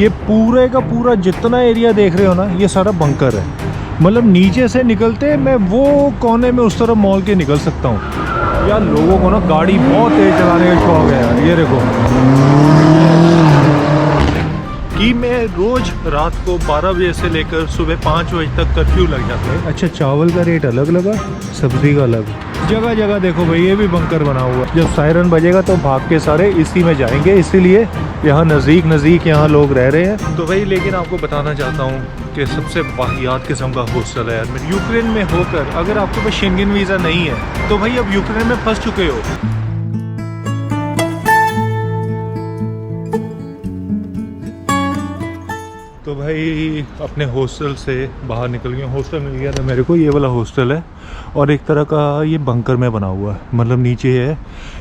ये पूरे का पूरा जितना एरिया देख रहे हो ना, ये सारा बंकर है। मतलब नीचे से निकलते मैं वो कोने में उस तरफ मॉल के निकल सकता हूँ। यार लोगों को ना गाड़ी बहुत तेज चलाने का शौक है यार। ये देखो कि मैं रोज रात को 12 बजे से लेकर सुबह 5 बजे तक कर्फ्यू लग जाता है। अच्छा, चावल का रेट अलग लगा, सब्जी का अलग। जगह जगह देखो भाई, ये भी बंकर बना हुआ है। जब सायरन बजेगा तो भाग के सारे इसी में जाएंगे, इसीलिए यहाँ नज़दीक यहाँ लोग रह रहे हैं। तो भाई लेकिन आपको बताना चाहता हूँ कि सबसे वाहियात किस्म का हॉस्टल है यार। मैं यूक्रेन में होकर अगर आपके पास शेंगन वीज़ा नहीं है तो भाई अब यूक्रेन में फंस चुके हो। तो भाई अपने हॉस्टल से बाहर निकल गए। हॉस्टल मिल गया था मेरे को, ये वाला हॉस्टल है और एक तरह का ये बंकर में बना हुआ है। मतलब नीचे है,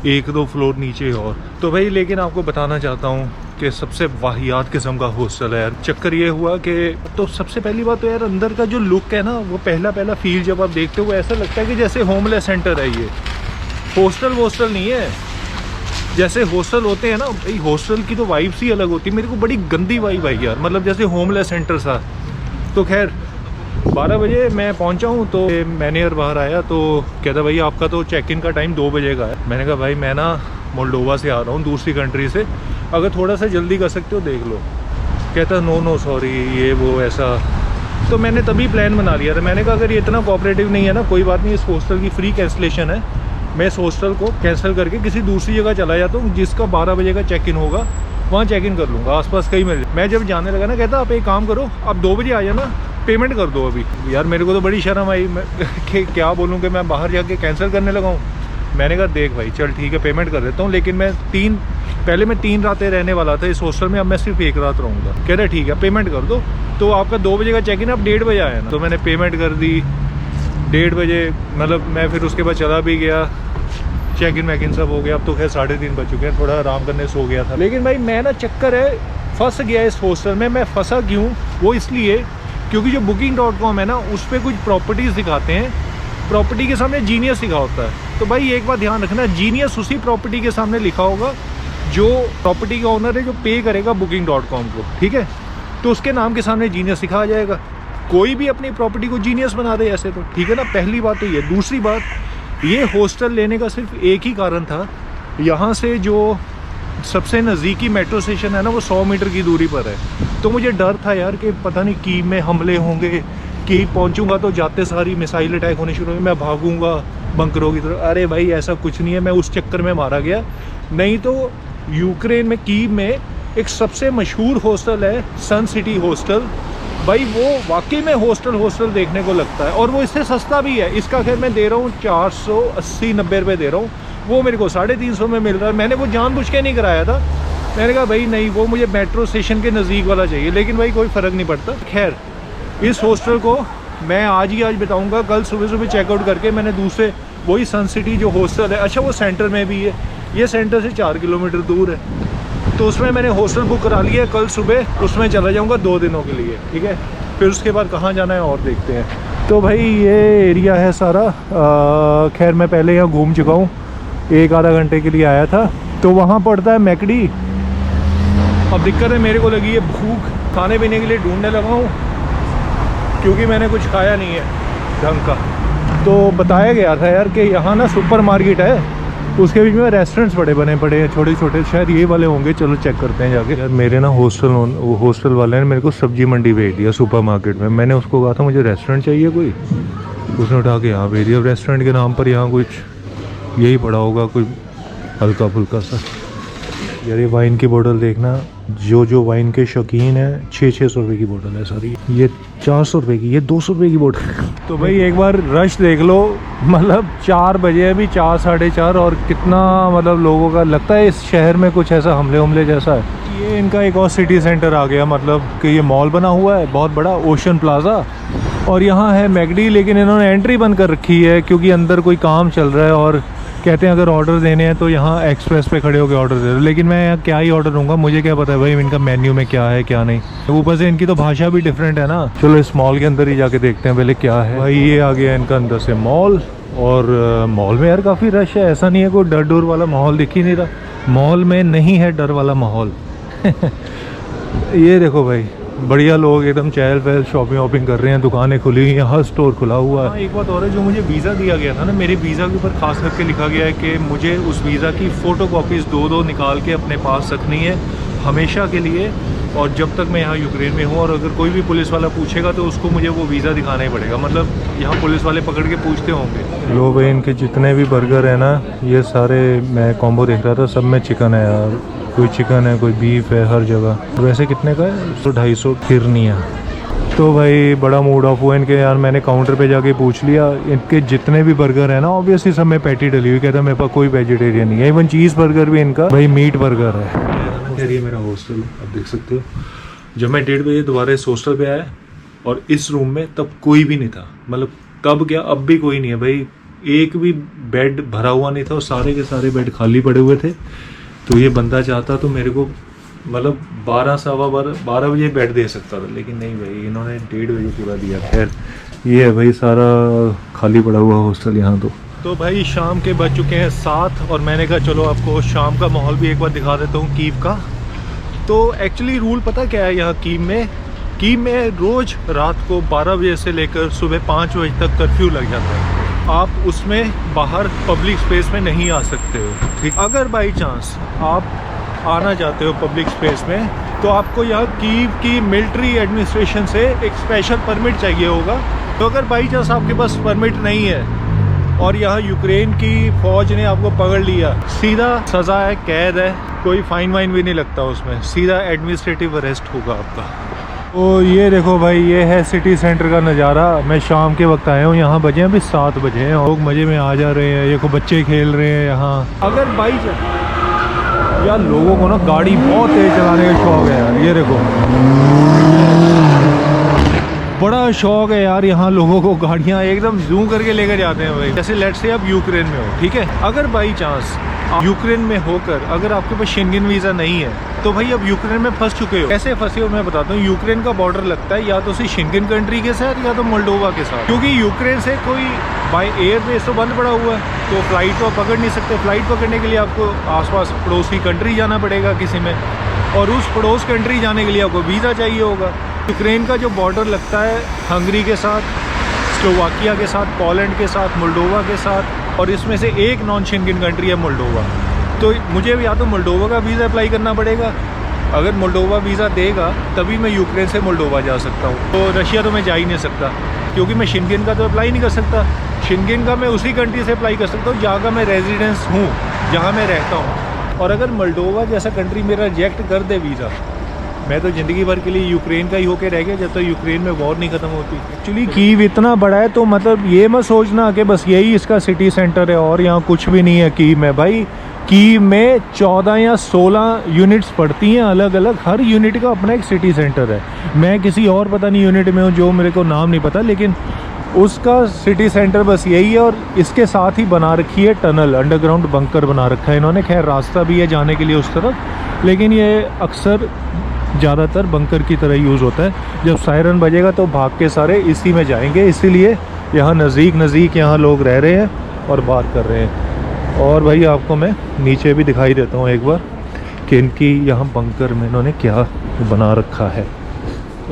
1-2 फ्लोर नीचे और। तो भाई लेकिन आपको बताना चाहता हूँ कि सबसे वाहियात किस्म का हॉस्टल है यार। चक्कर ये हुआ कि तो सबसे पहली बात तो यार अंदर का जो लुक है ना, वो पहला फील जब आप देखते हो ऐसा लगता है कि जैसे होमलेस सेंटर है। ये हॉस्टल नहीं है। जैसे हॉस्टल होते हैं ना भाई, हॉस्टल की तो वाइब्स ही अलग होती है। मेरे को बड़ी गंदी वाइब आई यार, मतलब जैसे होमलेस सेंटर सा। तो खैर 12 बजे मैं पहुंचा हूं तो मैनेजर बाहर आया तो कहता भाई आपका तो चेक इन का टाइम 2 बजे का है। मैंने कहा भाई मैं ना मोल्डोवा से आ रहा हूँ, दूसरी कंट्री से, अगर थोड़ा सा जल्दी कर सकते हो देख लो। कहता नो सॉरी ये वो ऐसा। तो मैंने तभी प्लान बना लिया था। मैंने कहा अगर ये इतना कोऑपरेटिव नहीं है ना, कोई बात नहीं, इस हॉस्टल की फ्री कैंसिलेशन है। मैं इस हॉस्टल को कैंसिल करके किसी दूसरी जगह चला जाता हूँ जिसका 12 बजे का चेक इन होगा, वहाँ चेक इन कर लूँगा। आसपास कहीं मिल। मैं जब जाने लगा ना कहता आप एक काम करो, आप 2 बजे आ जाना, पेमेंट कर दो अभी। यार मेरे को तो बड़ी शर्म आई, मैं क्या बोलूँ कि मैं बाहर जाके कैंसिल करने लगा हूँ। मैंने कहा देख भाई चल ठीक है पेमेंट कर देता हूँ, लेकिन मैं 3 रातें रहने वाला था इस हॉस्टल में, अब मैं सिर्फ 1 रात रहूँगा। कह रहे ठीक है पेमेंट कर दो। तो आपका 2 बजे का चेक इन, आप 1:30 बजे आया ना। तो मैंने पेमेंट कर दी 1:30 बजे। मतलब मैं फिर उसके बाद चला भी गया, चेक इन वैक इन सब हो गया। अब तो खैर 3:30 बज चुके हैं, थोड़ा आराम करने सो गया था। लेकिन भाई मैं ना चक्कर है फंस गया इस हॉस्टल में। मैं फंसा क्यों, वो इसलिए क्योंकि जो booking.com है ना, उस पर कुछ प्रॉपर्टीज़ दिखाते हैं, प्रॉपर्टी के सामने जीनियस लिखा होता है। तो भाई एक बात ध्यान रखना, जीनियस उसी प्रॉपर्टी के सामने लिखा होगा जो प्रॉपर्टी का ओनर है, जो पे करेगा booking.com को, ठीक है। तो उसके नाम के सामने जीनियस लिखा आ जाएगा। कोई भी अपनी प्रॉपर्टी को जीनियस बना दे ऐसे तो, ठीक है ना। पहली बात तो ये। दूसरी बात, ये हॉस्टल लेने का सिर्फ एक ही कारण था, यहाँ से जो सबसे नज़दीकी मेट्रो स्टेशन है ना, वो 100 मीटर की दूरी पर है। तो मुझे डर था यार कि पता नहीं कीव में हमले होंगे, कि पहुँचूँगा तो जाते सारी मिसाइल अटैक होने शुरू होंगे, मैं भागूँगा बंकरों की तरफ। अरे भाई ऐसा कुछ नहीं है, मैं उस चक्कर में मारा गया। नहीं तो यूक्रेन में कीव में एक सबसे मशहूर हॉस्टल है सन सिटी हॉस्टल। भाई वो वाकई में हॉस्टल देखने को लगता है, और वो इससे सस्ता भी है। इसका खैर मैं दे रहा हूँ 480-90 रुपये दे रहा हूँ, वो मेरे को 350 में मिल रहा है। मैंने वो जानबूझ के नहीं कराया था। मैंने कहा भाई नहीं, वो मुझे मेट्रो स्टेशन के नज़दीक वाला चाहिए। लेकिन भाई कोई फ़र्क नहीं पड़ता। खैर इस हॉस्टल को मैं आज बताऊँगा। कल सुबह चेकआउट करके मैंने दूसरे वही सन सिटी जो हॉस्टल है, अच्छा वो सेंटर में भी है, ये सेंटर से 4 किलोमीटर दूर है, तो उसमें मैंने हॉस्टल बुक करा लिया है। कल सुबह उसमें चला जाऊंगा 2 दिनों के लिए, ठीक है। फिर उसके बाद कहाँ जाना है और देखते हैं। तो भाई ये एरिया है सारा। खैर मैं पहले यहाँ घूम चुका हूँ, 1-आधा घंटे के लिए आया था। तो वहाँ पड़ता है मैकडी। अब दिक्कत है मेरे को लगी है भूख, खाने पीने के लिए ढूंढने लगा हूँ, क्योंकि मैंने कुछ खाया नहीं है ढंग का। तो बताया गया था यार कि यहाँ ना सुपर मार्केट है, उसके बीच में रेस्टोरेंट्स बड़े बने पड़े हैं, छोटे छोटे, शायद ये वाले होंगे। चलो चेक करते हैं जाके। यार मेरे ना हॉस्टल वाले ने मेरे को सब्जी मंडी भेज दिया सुपर मार्केट में। मैंने उसको कहा था मुझे रेस्टोरेंट चाहिए कोई, उसने उठा के यहाँ भेज दिया। रेस्टोरेंट के नाम पर यहाँ कुछ यही पड़ा होगा, कोई हल्का फुल्का सा। यार ये वाइन की बोतल देखना, जो वाइन के शौकीन है 600 रुपये की बोतल है सारी। ये 400 रुपये की, ये 200 रुपये की बोतल। तो भाई एक बार रश देख लो, मतलब 4 बजे अभी 4-4:30, और कितना मतलब लोगों का लगता है इस शहर में कुछ ऐसा हमले जैसा है। ये इनका एक और सिटी सेंटर आ गया, मतलब कि ये मॉल बना हुआ है बहुत बड़ा, ओशन प्लाजा, और यहाँ है मैकडी। लेकिन इन्होंने एंट्री बंद कर रखी है क्योंकि अंदर कोई काम चल रहा है, और कहते हैं अगर ऑर्डर देने हैं तो यहाँ एक्सप्रेस पे खड़े होकर ऑर्डर दे दो। लेकिन मैं यहाँ क्या ही ऑर्डर दूंगा, मुझे क्या पता है भाई इनका मेन्यू में क्या है क्या नहीं। ऊपर से इनकी तो भाषा भी डिफरेंट है ना। चलो इस मॉल के अंदर ही जाके देखते हैं पहले क्या है। भाई ये आ गया इनका अंदर से मॉल, और मॉल में यार काफ़ी रश है। ऐसा नहीं है कोई डर वाला माहौल दिख ही नहीं रहा, मॉल में नहीं है डर वाला माहौल। ये देखो भाई, बढ़िया लोग एकदम चहल पहल शॉपिंग वॉपिंग कर रहे हैं, दुकानें खुली हुई हैं, हर स्टोर खुला हुआ है। एक बात और है, जो मुझे वीज़ा दिया गया था ना, मेरे वीज़ा के ऊपर खास करके लिखा गया है कि मुझे उस वीज़ा की फ़ोटो कॉपीज़ दो निकाल के अपने पास रखनी है हमेशा के लिए, और जब तक मैं यहाँ यूक्रेन में हूँ। और अगर कोई भी पुलिस वाला पूछेगा तो उसको मुझे वो वीज़ा दिखाना ही पड़ेगा, मतलब यहाँ पुलिस वाले पकड़ के पूछते होंगे। लो भाई, इनके जितने भी बर्गर है ना, ये सारे मैं कॉम्बो देख रहा था, सब में चिकन है यार। कोई चिकन है, कोई बीफ है, हर जगह। वैसे कितने का है? 250 फिरनिया। तो भाई बड़ा मूड ऑफ हुआ इनके यार। मैंने काउंटर पे जाके पूछ लिया, इनके जितने भी बर्गर है ना, ऑब्वियसली सब में पैटी डली हुई। कहता मेरे पास कोई वेजिटेरियन नहीं है, इवन चीज़ बर्गर भी इनका भाई मीट बर्गर है। ये मेरा हॉस्टल आप देख सकते हो। जब मैं 1:30 बजे दोबारा इस हॉस्टल पे आया और इस रूम में, तब कोई भी नहीं था। मतलब तब क्या, अब भी कोई नहीं है भाई। एक भी बेड भरा हुआ नहीं था और सारे के सारे बेड खाली पड़े हुए थे। तो ये बंदा चाहता तो मेरे को मतलब 12 सवा 12 बजे बेड दे सकता था, लेकिन नहीं भाई, इन्होंने 1:30 बजे पूरा दिया। खैर ये है भाई, सारा खाली पड़ा हुआ हॉस्टल यहाँ। तो भाई शाम के बज चुके हैं 7 और मैंने कहा चलो आपको शाम का माहौल भी एक बार दिखा देता हूँ कीव का। तो एक्चुअली रूल पता क्या है यहाँ कीव में रोज़ रात को 12 बजे से लेकर सुबह 5 बजे तक कर्फ्यू लग जाता है। आप उसमें बाहर पब्लिक स्पेस में नहीं आ सकते हो, ठीक। अगर बाई चांस आप आना चाहते हो पब्लिक स्पेस में, तो आपको यहाँ कीव की मिलिट्री एडमिनिस्ट्रेशन से एक स्पेशल परमिट चाहिए होगा। तो अगर बाई चांस आपके पास परमिट नहीं है और यहाँ यूक्रेन की फ़ौज ने आपको पकड़ लिया, सीधा सज़ा है, कैद है, कोई फाइन वाइन भी नहीं लगता उसमें, सीधा एडमिनिस्ट्रेटिव अरेस्ट होगा आपका। तो ये देखो भाई, ये है सिटी सेंटर का नज़ारा। मैं शाम के वक्त आया हूँ, यहाँ बजे अभी 7 बजे हैं, लोग मज़े में आ जा रहे हैं। ये को बच्चे खेल रहे हैं यहाँ। अगर बाई यार लोगों को ना गाड़ी बहुत तेज़ चलाने का शौक है यार। ये देखो, बड़ा शौक है यार यहाँ लोगों को, गाड़ियाँ एकदम जूम करके लेकर जाते हैं भाई। जैसे लेट्स से आप यूक्रेन में हो, ठीक है। अगर बाई चांस यूक्रेन में होकर अगर आपके पास शेंगेन वीज़ा नहीं है, तो भाई अब यूक्रेन में फंस चुके हो। कैसे फंसे हो मैं बताता हूँ। यूक्रेन का बॉर्डर लगता है या तो शेंगेन कंट्री के साथ या तो मोल्डोवा के साथ, क्योंकि यूक्रेन से कोई बाई एयरवेज तो बंद पड़ा हुआ है, तो फ्लाइट तो आप पकड़ नहीं सकते। फ्लाइट पकड़ने के लिए आपको आसपास पड़ोस की कंट्री जाना पड़ेगा किसी में, और उस पड़ोस कंट्री जाने के लिए आपको वीज़ा चाहिए होगा। यूक्रेन का जो बॉर्डर लगता है हंगरी के साथ, स्लोवाकिया के साथ, पोलैंड के साथ, मोल्डोवा के साथ, और इसमें से एक नॉन शेंगेन कंट्री है मोल्डोवा। तो मुझे या तो मोल्डोवा का वीज़ा अप्लाई करना पड़ेगा, अगर मोल्डोवा वीज़ा देगा तभी मैं यूक्रेन से मोल्डोवा जा सकता हूँ। तो रशिया तो मैं जा ही नहीं सकता, क्योंकि मैं शेंगेन का तो अप्लाई नहीं कर सकता। शेंगेन का मैं उसी कंट्री से अप्लाई कर सकता हूँ जहाँ का मैं रेजिडेंस हूँ, जहाँ मैं रहता हूँ। और अगर मोल्डोवा जैसा कंट्री मेरा रिजेक्ट कर दे वीज़ा, मैं तो ज़िंदगी भर के लिए यूक्रेन का ही होके रह गया, जब तक तो यूक्रेन में वॉर नहीं ख़त्म होती। एक्चुअली कीव इतना बड़ा है, तो मतलब ये मत सोचना कि बस यही इसका सिटी सेंटर है और यहाँ कुछ भी नहीं है कीव में। भाई कीव में 14 या 16 यूनिट्स पड़ती हैं अलग अलग, हर यूनिट का अपना एक सिटी सेंटर है। मैं किसी और पता नहीं यूनिट में हूँ जो मेरे को नाम नहीं पता, लेकिन उसका सिटी सेंटर बस यही है। और इसके साथ ही बना रखी है टनल, अंडरग्राउंड बंकर बना रखा है इन्होंने। खैर रास्ता भी है जाने के लिए उस तरफ, लेकिन ये अक्सर ज़्यादातर बंकर की तरह यूज़ होता है। जब सायरन बजेगा तो भाग के सारे इसी में जाएंगे, इसीलिए यहाँ नज़दीक यहाँ लोग रह रहे हैं और बात कर रहे हैं। और भाई आपको मैं नीचे भी दिखाई देता हूँ एक बार कि इनकी यहाँ बंकर में इन्होंने क्या बना रखा है।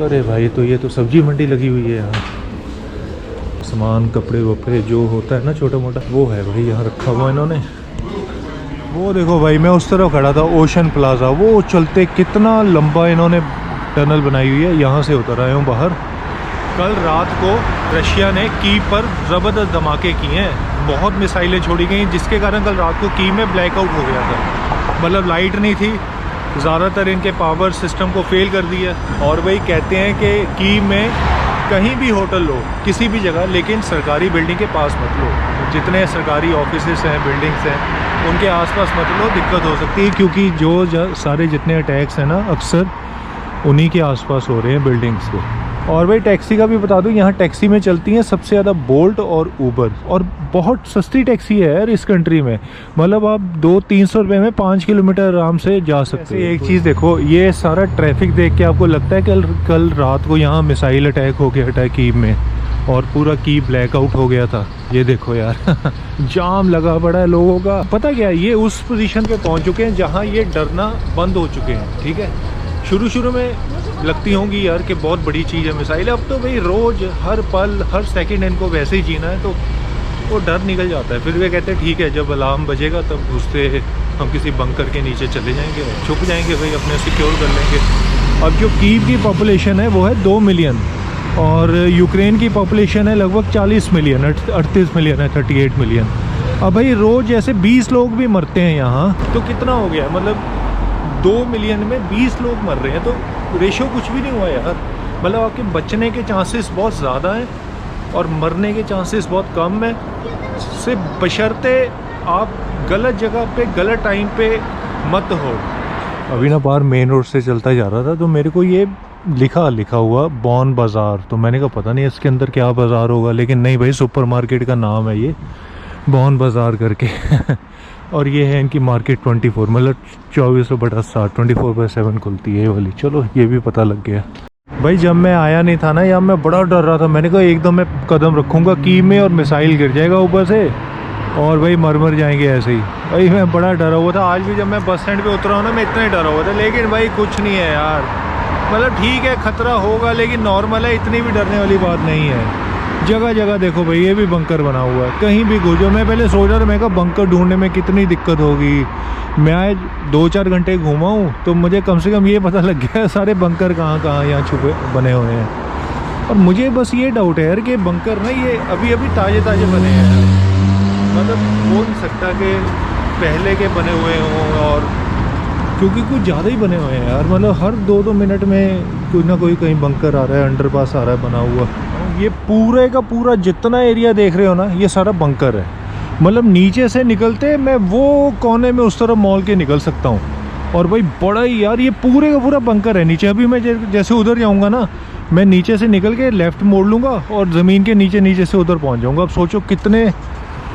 अरे भाई, तो ये तो सब्जी मंडी लगी हुई है यहाँ। सामान कपड़े वपड़े जो होता है ना छोटा मोटा, वो है भाई यहाँ रखा हुआ इन्होंने। वो देखो भाई, मैं उस तरफ खड़ा था, ओशन प्लाजा, वो चलते कितना लंबा इन्होंने टनल बनाई हुई है। यहाँ से उतर आया हूँ बाहर। कल रात को रशिया ने कीव पर ज़बरदस्त धमाके किए हैं, बहुत मिसाइलें छोड़ी गई, जिसके कारण कल रात को कीव में ब्लैकआउट हो गया था। मतलब लाइट नहीं थी, ज़्यादातर इनके पावर सिस्टम को फेल कर दिया। और वही कहते हैं कि कीव में कहीं भी होटल लो, किसी भी जगह, लेकिन सरकारी बिल्डिंग के पास मत लो। जितने सरकारी ऑफिसेस हैं, बिल्डिंग्स हैं, उनके आसपास मत लो, दिक्कत हो सकती है। क्योंकि जो सारे जितने अटैक्स हैं ना, अक्सर उन्हीं के आसपास हो रहे हैं बिल्डिंग्स के। और भाई टैक्सी का भी बता दूं, यहाँ टैक्सी में चलती हैं सबसे ज़्यादा बोल्ट और ऊबर, और बहुत सस्ती टैक्सी है यार इस कंट्री में। मतलब आप 200-300 रुपये में 5 किलोमीटर आराम से जा सकते हैं। एक चीज़ देखो, ये सारा ट्रैफिक देख के आपको लगता है कि कल रात को यहाँ मिसाइल अटैक हो गया था कीव में और पूरा कीव ब्लैकआउट हो गया था। ये देखो यार जाम लगा पड़ा है लोगों का। पता क्या, ये उस पोजीशन पे पहुँच चुके हैं जहाँ ये डरना बंद हो चुके हैं, ठीक है। शुरू शुरू में लगती होंगी यार कि बहुत बड़ी चीज़ है मिसाइल, अब तो भाई रोज़ हर पल हर सेकंड इनको वैसे ही जीना है, तो वो डर निकल जाता है। फिर वे कहते हैं ठीक है, जब अलार्म बजेगा तब घुसते हम किसी बंकर के नीचे चले जाएंगे, छुप जाएंगे भाई, अपने सिक्योर कर लेंगे। अब जो कीव की पॉपुलेशन है वो है 2 मिलियन और यूक्रेन की पॉपुलेशन है लगभग 40 मिलियन, 38 मिलियन है, 38 मिलियन। अब भाई रोज़ जैसे 20 लोग भी मरते हैं यहाँ, तो कितना हो गया, मतलब 2 मिलियन में 20 लोग मर रहे हैं, तो रेशो कुछ भी नहीं हुआ यार। मतलब आपके बचने के चांसेस बहुत ज़्यादा हैं और मरने के चांसेस बहुत कम है, सिर्फ बशर्ते आप गलत जगह पे गलत टाइम पे मत हो। अभी ना बाहर मेन रोड से चलता जा रहा था, तो मेरे को ये लिखा हुआ बॉन बाज़ार, तो मैंने कहा पता नहीं इसके अंदर क्या बाज़ार होगा, लेकिन नहीं भाई, सुपरमार्केट का नाम है ये, बॉन बाज़ार करके। और ये है इनकी मार्केट 24, मतलब 24/7, 24/7 खुलती है ये वाली। चलो ये भी पता लग गया। भाई जब मैं आया नहीं था ना यहाँ, मैं बड़ा डर रहा था, मैंने कहा एकदम मैं कदम रखूँगा की में और मिसाइल गिर जाएगा ऊपर से और भाई मर जाएंगे ऐसे ही। भाई मैं बड़ा डरा हुआ था, आज भी जब मैं बस स्टैंड पे उतरा हूँ ना, मैं इतना ही डरा हुआ था, लेकिन भाई कुछ नहीं है यार, मतलब ठीक है खतरा होगा लेकिन नॉर्मल है, इतनी भी डरने वाली बात नहीं है। जगह जगह देखो भाई, ये भी बंकर बना हुआ है, कहीं भी घुसो। मैं पहले सोच रहा था, मैं कहा बंकर ढूंढने में कितनी दिक्कत होगी, मैं आज 2-4 घंटे घूमा हूँ तो मुझे कम से कम ये पता लग गया सारे बंकर कहाँ यहाँ छुपे बने हुए हैं। और मुझे बस ये डाउट है यार कि बंकर ना ये अभी ताज़े बने हैं, मतलब हो नहीं सकता कि पहले के बने हुए हों, और क्योंकि कुछ ज़्यादा ही बने हुए हैं यार, मतलब हर 2-2 मिनट में कोई ना कोई कहीं बंकर आ रहा है, अंडरपास आ रहा है बना हुआ। ये पूरे का पूरा जितना एरिया देख रहे हो ना, ये सारा बंकर है, मतलब नीचे से निकलते मैं वो कोने में उस तरफ मॉल के निकल सकता हूँ। और भाई बड़ा ही यार, ये पूरे का पूरा बंकर है नीचे। अभी मैं जैसे उधर जाऊँगा ना, मैं नीचे से निकल के लेफ़्ट मोड़ लूँगा और ज़मीन के नीचे से उधर पहुँच जाऊँगा। अब सोचो कितने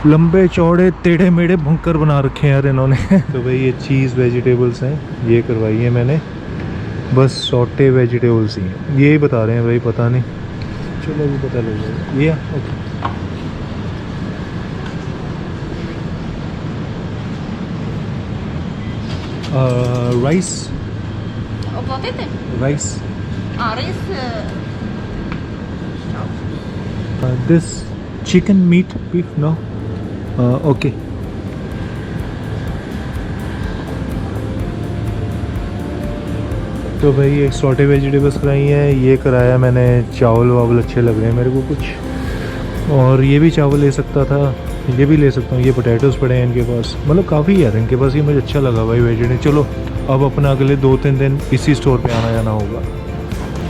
लंबे चौड़े टेढ़े मेढ़े बंकर बना रखे हैं यार इन्होंने। तो भाई ये चीज़ वेजिटेबल्स हैं, ये करवाई है मैंने, बस सॉटे वेजिटेबल्स ही हैं, यही बता रहे हैं भाई, पता नहीं, चलो अभी पता लग जाएगा। ये okay, rice, rice, this chicken meat beef no, okay. तो भाई ये सॉटे वेजिटेबल्स कराई हैं, ये कराया मैंने, चावल वावल अच्छे लग रहे हैं मेरे को कुछ, और ये भी चावल ले सकता था, ये भी ले सकता हूँ। ये पोटैटोज़ पड़े हैं इनके पास, मतलब काफ़ी यार इनके पास, ये मुझे अच्छा लगा भाई वेजिटेबल। चलो अब अपना अगले 2-3 दिन इसी स्टोर पे आना जाना होगा।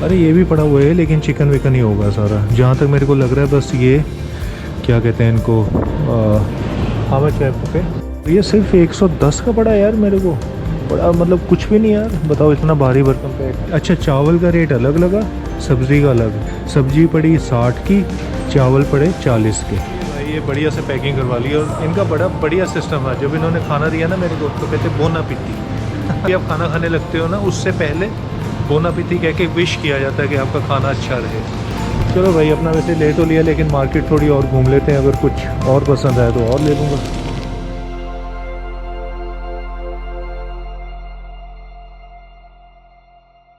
अरे ये भी पड़ा हुआ है, लेकिन चिकन विकन ही होगा सारा, जहाँ तक मेरे को लग रहा है। बस ये क्या कहते हैं इनको, हाँ मैं चाय पे, ये सिर्फ 110 का पड़ा यार मेरे को, बड़ा मतलब कुछ भी नहीं यार, बताओ इतना भारी भरकम पैक। अच्छा चावल का रेट अलग लगा, सब्ज़ी का अलग, सब्ज़ी पड़ी 60 की, चावल पड़े 40 के। ये बढ़िया से पैकिंग करवा ली, और इनका बड़ा बढ़िया सिस्टम है। जब इन्होंने खाना दिया ना मेरे को, तो कहते बोना पीती। आप खाना खाने लगते हो ना, उससे पहले बोना पीती कह के विश किया जाता है कि आपका खाना अच्छा रहे। चलो भाई अपना वैसे ले तो लिया, लेकिन मार्केट थोड़ी और घूम लेते हैं, अगर कुछ और पसंद आए तो और ले लूँगा।